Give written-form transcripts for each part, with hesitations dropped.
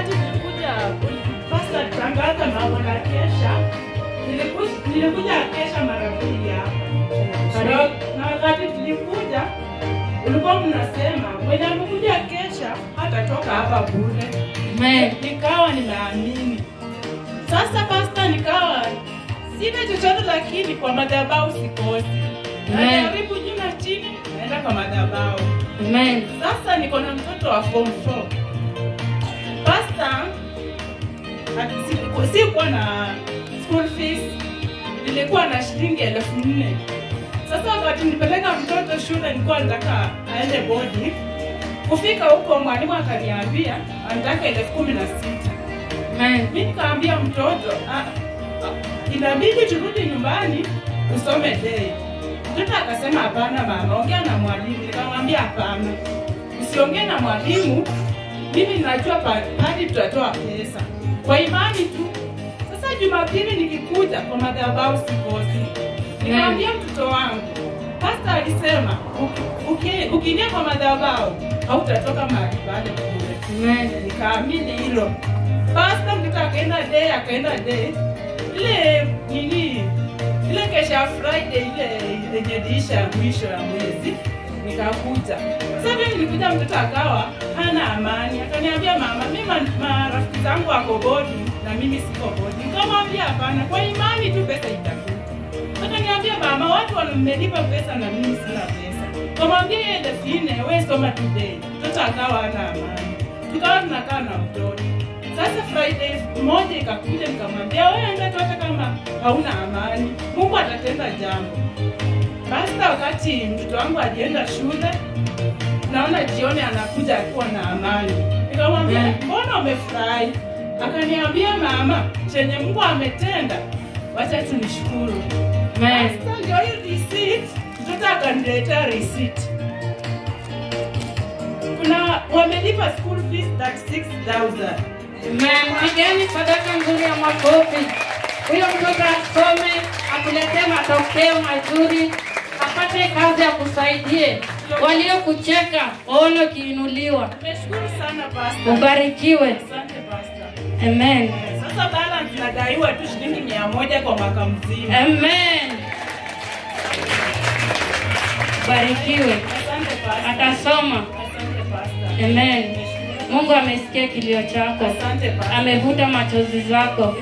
wakati nilikuja pastor tangaza mambo na kesha, nilikuja kesha mara mbili hapa. Na wakati tulikuja ulikuwa mnasema mwenye amekuja kesha hatatoka hapa bure. Amen. Nikawa nimeamini. Sasa pastor nikawa sina chochote, lakini kwa madhabahu sikosi. Najaribu juu na chini, naenda kwa madhabahu. Amen. Sasa niko na mtoto wa form 4. Pastor sikuwa na school fees, nilikuwa na shilingi 4,000. Sasa wakati nipeleka mtoto shule nilikuwa nataka aende boarding. Kufika huko mwalimu akaniambia anataka 16,000. Amen. Mimi nikaambia mtoto, inabidi turudi nyumbani usome day. Mtoto akasema hapana mama, ongea na mwalimu. Nikamwambia hapana, usiongee na mwalimu, mimi ninajua padi tutatoa pesa. Kwa imani tu. Sasa Jumapili nikikuja kwa madhabahu sikosi. Nikamwambia mtoto wangu, pastor alisema ukiingia kwa madhabahu hautatoka mahali pale kule. Amen. Nikaamini hilo. Pastor mtoto akaenda day. Ile kesha Friday ile yenyeisha mwisho ya mwezi nikakuja. Sasa nilikuja mtoto akawa hana amani. Akaniambia mama, mimi marafiki zangu wako bodi na mimi siko bodi. Nikamwambia hapana, kwa imani tu pesa itakuja. Akaniambia mama, watu wamenipa pesa na mimi sina pesa. Nikamwambia yeye Delphine, wewe soma today. Mtoto akawa hana amani. Tukawa tunakaa na mtoto. Sasa Friday moja ikakuja nikamwambia wewe enda tu hata kama hauna amani, Mungu atatenda jambo. Basi wakati mtoto wangu alienda shule, naona jioni anakuja akiwa na amani. Nikamwambia mbona umefurahi? Akaniambia mama, chenye Mungu ametenda, wacha tunishukuru. Amen. Sasa ndio hii receipt, mtoto akaniletea receipt. Kuna wamelipa school fees 36,000. Amen. Pigeni sadaka nzuri ya makofi. Huyo mtoto asome, akuletee matokeo mazuri, apate kazi ya kusaidie. Waliokucheka waone ukiinuliwa. Nimeshukuru sana pastor. Ubarikiwe. Asante pastor. Amen. Sasa balance nadaiwa tu shilingi 100 kwa mwaka mzima. Amen. Barikiwe. Asante pastor. Atasoma. Asante pastor. Amen. Mungu amesikia kilio chako. Asante pastor. Amevuta machozi zako.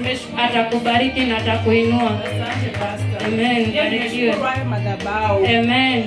Atakubariki na atakuinua. Asante pastor. Amen. Barikiwe. Barikiwe madhabahu. Amen.